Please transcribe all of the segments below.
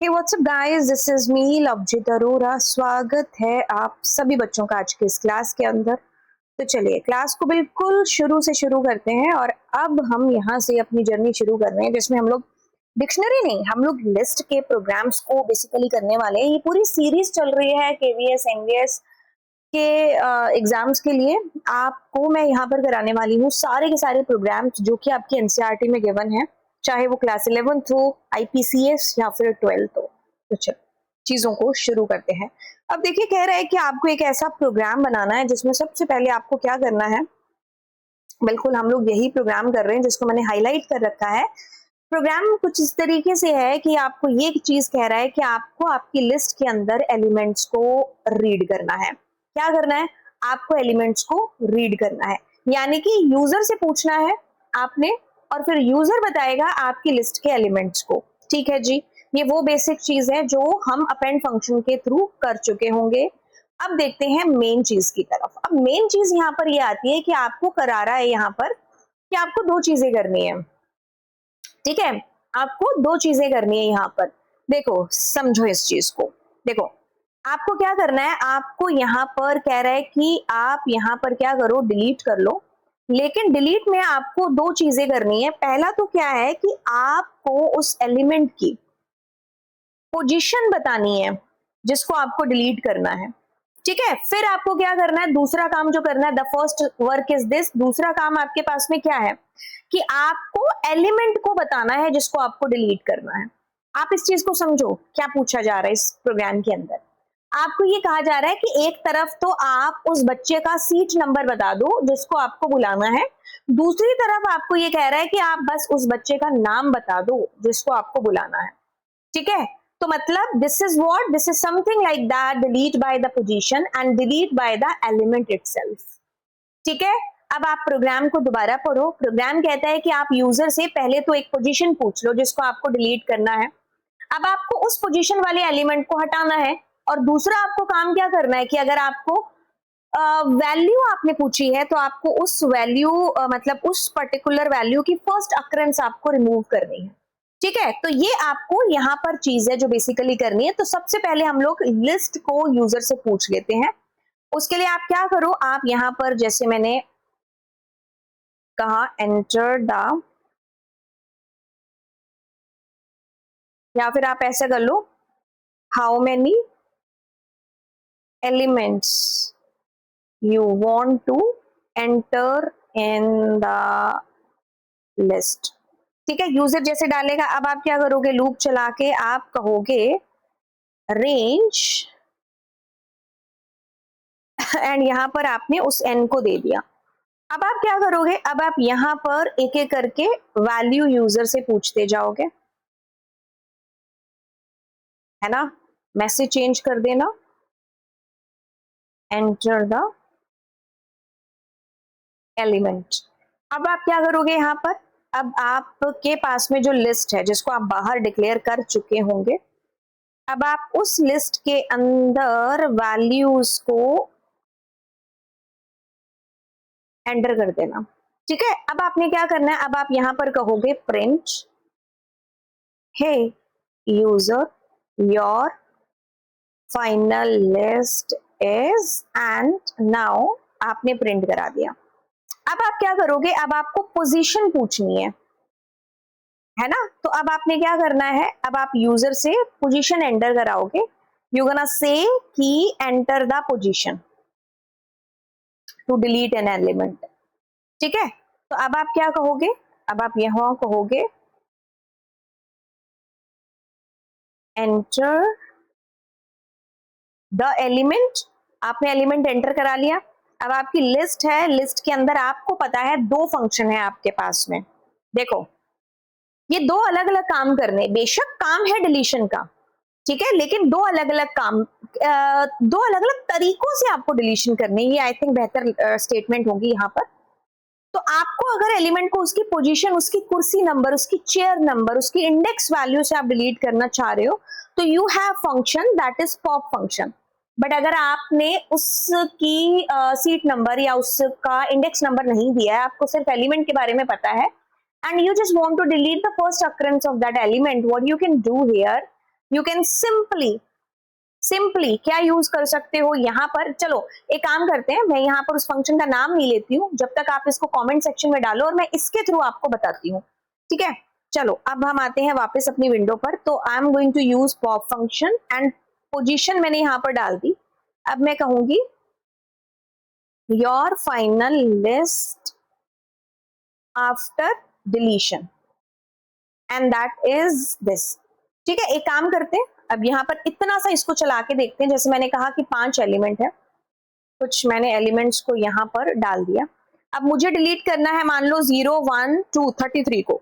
Hey WhatsApp guys, this is me Lovjeet Arora. स्वागत है आप सभी बच्चों का आज के इस क्लास के अंदर। तो चलिए क्लास को बिल्कुल शुरू से शुरू करते हैं और अब हम यहाँ से अपनी जर्नी शुरू कर रहे हैं जिसमें हम लोग डिक्शनरी नहीं, हम लोग लिस्ट के प्रोग्राम्स को बेसिकली करने वाले हैं। ये पूरी सीरीज चल रही है केवीएस एनडीएस के एग्जाम्स के लिए। आपको मैं यहाँ पर कराने वाली हूँ सारे के सारे प्रोग्राम्स जो कि आपकी एनसीईआरटी में गिवन है, चाहे वो क्लास 11th हो, आईपीसीएस या फिर 12th हो। तो चलो चीजों को शुरू करते हैं। अब देखिए, कह रहा है कि आपको एक ऐसा प्रोग्राम बनाना है जिसमें सबसे पहले आपको क्या करना है। बिल्कुल हम लोग यही प्रोग्राम कर रहे हैं जिसको मैंने हाईलाइट कर रखा है। प्रोग्राम कुछ इस तरीके से है कि आपको ये चीज कह रहा है कि आपको आपकी लिस्ट के अंदर एलिमेंट्स को रीड करना है। क्या करना है? आपको एलिमेंट्स को रीड करना है, यानी कि यूजर से पूछना है आपने और फिर यूजर बताएगा आपकी लिस्ट के एलिमेंट्स को। ठीक है जी, ये वो बेसिक चीज है जो हम अपेंड फंक्शन के थ्रू कर चुके होंगे। अब देखते हैं मेन चीज की तरफ। अब मेन चीज यहाँ पर ये आती है कि आपको करा रहा है यहाँ पर कि आपको दो चीजें करनी है। ठीक है, आपको दो चीजें करनी है यहाँ पर। देखो समझो इस चीज को। देखो आपको क्या करना है, आपको यहाँ पर कह रहा है कि आप यहाँ पर क्या करो, डिलीट कर लो। लेकिन डिलीट में आपको दो चीजें करनी है। पहला तो क्या है कि आपको उस एलिमेंट की पोजीशन बतानी है जिसको आपको डिलीट करना है। ठीक है, फिर आपको क्या करना है, दूसरा काम जो करना है, the first work is this. दूसरा काम आपके पास में क्या है कि आपको एलिमेंट को बताना है जिसको आपको डिलीट करना है। आप इस चीज को समझो, क्या पूछा जा रहा है इस प्रोग्राम के अंदर। आपको ये कहा जा रहा है कि एक तरफ तो आप उस बच्चे का सीट नंबर बता दो जिसको आपको बुलाना है, दूसरी तरफ आपको ये कह रहा है कि आप बस उस बच्चे का नाम बता दो जिसको आपको बुलाना है। ठीक है, तो मतलब this is what, this is something like that, delete by the position and delete by the element itself. ठीक है, अब आप प्रोग्राम को दोबारा पढ़ो। प्रोग्राम कहता है कि आप यूजर से पहले तो एक पोजीशन पूछ लो जिसको आपको डिलीट करना है। अब आपको उस पोजीशन वाले एलिमेंट को हटाना है और दूसरा आपको काम क्या करना है कि अगर आपको वैल्यू आपने पूछी है तो आपको उस वैल्यू मतलब उस पर्टिकुलर वैल्यू की फर्स्ट अकरेंस आपको रिमूव करनी है। ठीक है, तो ये आपको यहाँ पर चीज है जो बेसिकली करनी है। तो सबसे पहले हम लोग लिस्ट को यूजर से पूछ लेते हैं। उसके लिए आप क्या करो, आप यहाँ पर जैसे मैंने कहा एंटर द, या फिर आप ऐसा कर लो, how many elements you want to enter in the list। ठीक है, यूजर जैसे डालेगा, अब आप क्या करोगे, लूप चला के आप कहोगे रेंज एंड यहां पर आपने उस n को दे दिया। अब आप क्या करोगे, अब आप यहां पर एक एक करके वैल्यू यूजर से पूछते जाओगे, है ना। मैसेज चेंज कर देना, एंटर द एलिमेंट। अब आप क्या करोगे यहाँ पर, अब आपके पास में जो लिस्ट है जिसको आप बाहर डिक्लेयर कर चुके होंगे, अब आप उस लिस्ट के अंदर वैल्यूज को एंटर कर देना। ठीक है, अब आपने क्या करना है, अब आप यहां पर कहोगे print hey user your final list is, and now आपने प्रिंट करा दिया। अब आप क्या करोगे, अब आपको पोजीशन पूछनी है ना। तो अब आपने क्या करना है, अब आप यूजर से पोजीशन एंटर कराओगे। यू गोना से कि enter the position to delete an element. ठीक है, तो अब आप क्या कहोगे, अब आप यहां कहोगे एंटर द एलिमेंट। आपने एलिमेंट एंटर करा लिया। अब आपकी लिस्ट है, लिस्ट के अंदर आपको पता है दो फंक्शन है आपके पास में। देखो ये दो अलग अलग काम करने, बेशक काम है डिलीशन का, ठीक है, लेकिन दो अलग अलग काम, दो अलग अलग तरीकों से आपको डिलीशन करनी है। ये आई थिंक बेहतर स्टेटमेंट होगी यहाँ पर। तो आपको अगर एलिमेंट को उसकी पोजीशन, उसकी कुर्सी नंबर, उसकी चेयर नंबर, उसकी इंडेक्स वैल्यू से आप डिलीट करना चाह रहे हो तो you have function that is pop function. But अगर आपने उसकी सीट नंबर या उसका इंडेक्स नंबर नहीं दिया है, आपको सिर्फ एलिमेंट के बारे में पता है, and you just want to delete the first occurrence of that element, what you can do here, you can simply क्या यूज कर सकते हो यहाँ पर। चलो एक काम करते हैं, मैं यहाँ पर उस फंक्शन का नाम नहीं लेती हूँ जब तक आप इसको कमेंट सेक्शन में डालो और मैं इसके थ्रू आपको बताती हूँ, ठीक है। चलो अब हम आते हैं वापस अपनी विंडो पर। तो I am going to use pop function and position मैंने यहाँ पर डाल दी। अब मैं कहूंगी your final list after deletion and that is this, ठीक है। एक काम करते हैं, अब यहाँ पर इतना सा इसको चला के देखते हैं। जैसे मैंने कहा कि 5 एलिमेंट है, कुछ मैंने एलिमेंट्स को यहाँ पर डाल दिया। अब मुझे डिलीट करना है मान लो 0 1 2 33 को,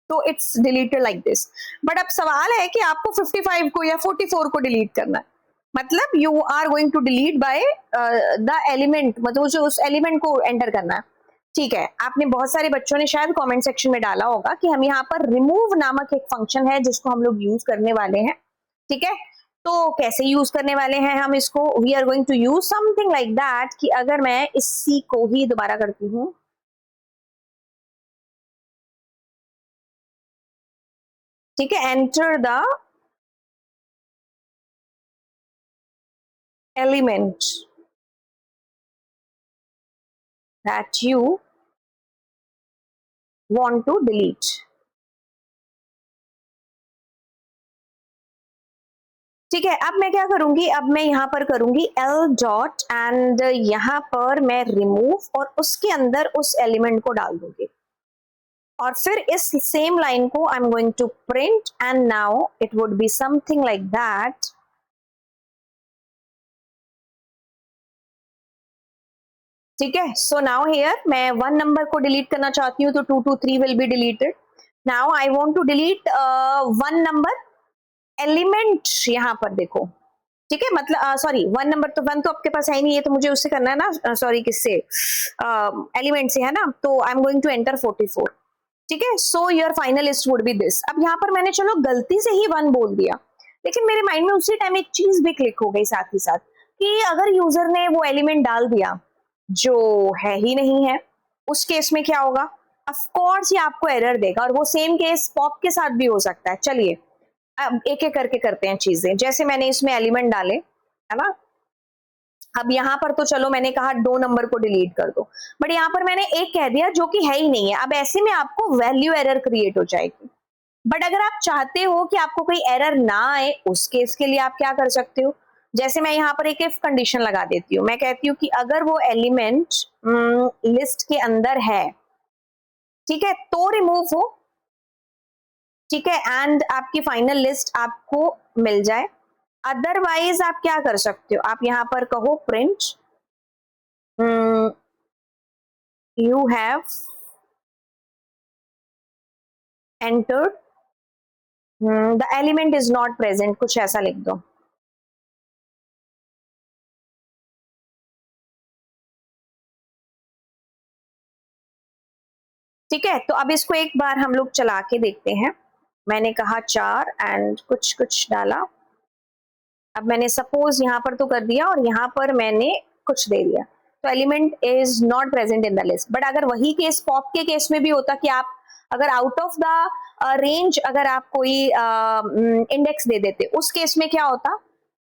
तो it's deleted like this. But अब सवाल है कि आपको 55 को या 44 को डिलीट करना है, मतलब you are going to delete by the element, मतलब जो उस एलिमेंट को एंटर करना है, ठीक है। आपने बहुत सारे बच्चों ने शायद कमेंट सेक्शन में डाला होगा कि हम यहाँ पर रिमूव नामक एक फंक्शन है जिसको हम लोग यूज करने वाले हैं, ठीक है। तो कैसे यूज करने वाले हैं हम इसको, we are going to use something like that कि अगर मैं इस सी को ही दोबारा करती हूँ, ठीक है, enter the element that you want to delete, ठीक है। अब मैं क्या करूंगी, अब मैं यहाँ पर करूंगी l डॉट एंड यहाँ पर मैं रिमूव और उसके अंदर उस एलिमेंट को डाल दूंगी और फिर इस सेम लाइन को I am going to print and now it would be something like that, ठीक है। सो नाउ हियर मैं 1 नंबर को डिलीट करना चाहती हूँ तो 2 2 3 will be deleted. Now I want to delete 1 number element, यहाँ पर देखो, ठीक है। मतलब सॉरी 1 नंबर तो 1 तो आपके पास है ही नहीं है, तो मुझे उससे करना है ना, सॉरी किससे, एलिमेंट से है ना। तो I am going to enter 44, ठीक है। So your final list would be this. अब यहाँ पर मैंने चलो गलती से ही 1 बोल दिया, लेकिन मेरे माइंड में उसी टाइम एक चीज भी क्लिक हो गई साथ ही साथ कि अगर यूजर ने वो एलिमेंट डाल दिया जो है ही नहीं है, उस केस में क्या होगा, ऑफ कोर्स ये आपको एरर देगा। और वो सेम केस पॉप के साथ भी हो सकता है। चलिए अब एक एक करके करते हैं चीजें। जैसे मैंने इसमें एलिमेंट डाले, है ना। अब यहाँ पर तो चलो मैंने कहा 2 नंबर को डिलीट कर दो, बट यहाँ पर मैंने एक कह दिया जो कि है ही नहीं है। अब ऐसे में आपको वैल्यू एरर क्रिएट हो जाएगी। बट अगर आप चाहते हो कि आपको कोई एरर ना आए, उस केस के लिए आप क्या कर सकते हो, जैसे मैं यहाँ पर एक इफ कंडीशन लगा देती हूँ। मैं कहती हूँ कि अगर वो एलिमेंट लिस्ट के अंदर है, ठीक है, तो रिमूव हो, ठीक है, एंड आपकी फाइनल लिस्ट आपको मिल जाए। अदरवाइज आप क्या कर सकते हो, आप यहाँ पर कहो print you have entered the element is not present, कुछ ऐसा लिख दो, ठीक है। तो अब इसको एक बार हम लोग चला के देखते हैं। मैंने कहा 4 एंड कुछ कुछ डाला। अब मैंने सपोज यहाँ पर तो कर दिया और यहाँ पर मैंने कुछ दे दिया, तो element is not present in the list. But अगर वही केस पॉप के केस में भी होता कि आप अगर आउट ऑफ द रेंज अगर आप कोई इंडेक्स दे देते, उस केस में क्या होता,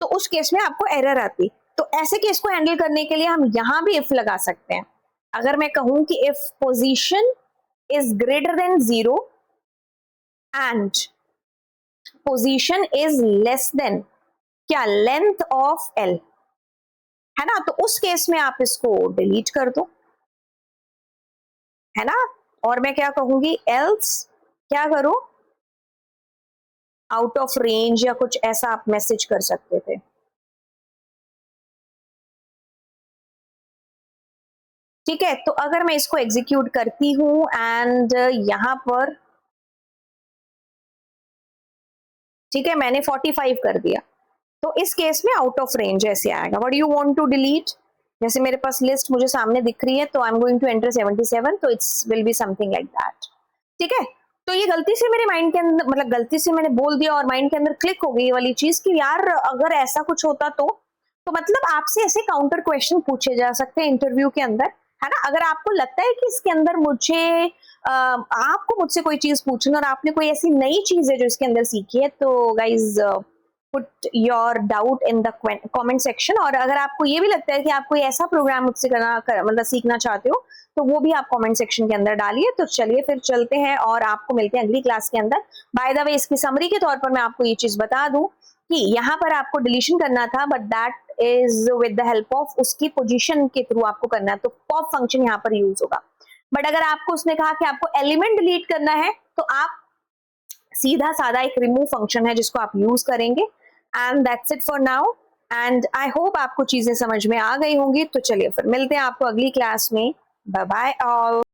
तो उस केस में आपको एरर आती। तो ऐसे केस को हैंडल करने के लिए हम यहाँ भी इफ लगा सकते हैं। अगर मैं कहूं कि if position is greater than 0 and position is less than क्या length of L, है ना, तो उस केस में आप इसको डिलीट कर दो, है ना। और मैं क्या कहूंगी, else क्या करो, आउट ऑफ रेंज या कुछ ऐसा आप मैसेज कर सकते थे, ठीक है। तो अगर मैं इसको एग्जीक्यूट करती हूं एंड यहां पर, ठीक है, मैंने 45 कर दिया, तो इस केस में आउट ऑफ रेंज ऐसे आएगा। What you want to delete, जैसे मेरे पास लिस्ट मुझे सामने दिख रही है, तो I am going to enter 77, तो it's will be something like that, ठीक है। तो ये गलती से मेरे माइंड के अंदर, मतलब गलती से मैंने बोल दिया और माइंड के अंदर क्लिक हो गई ये वाली चीज कि यार अगर ऐसा कुछ होता तो मतलब आपसे ऐसे काउंटर क्वेश्चन पूछे जा सकते हैं इंटरव्यू के अंदर, है ना। अगर आपको लगता है कि इसके अंदर मुझे आपको मुझसे कोई चीज पूछना और आपने कोई ऐसी नई चीज है जो इसके अंदर सीखी है, तो guys put your doubt in the comment section. और अगर आपको ये भी लगता है कि आप कोई ऐसा प्रोग्राम मुझसे मतलब सीखना चाहते हो, तो वो भी आप कमेंट सेक्शन के अंदर डालिए। तो चलिए फिर चलते हैं और आपको मिलते हैं अगली क्लास के अंदर। बाय द वे, इसकी समरी के तौर पर मैं आपको ये चीज बता दूं कि यहाँ पर आपको डिलीशन करना था, but that is with the help of उसकी पोजीशन के थ्रू आपको करना है, तो पॉप फंक्शन यहाँ पर यूज होगा। बट अगर आपको उसने कहा कि आपको एलिमेंट डिलीट करना है, तो आप सीधा साधा एक रिमूव फंक्शन है जिसको आप यूज करेंगे। And that's it for now. And I hope आपको चीजें समझ में आ गई होंगी। तो चलिए फिर मिलते हैं आपको अगली क्लास में। Bye bye all.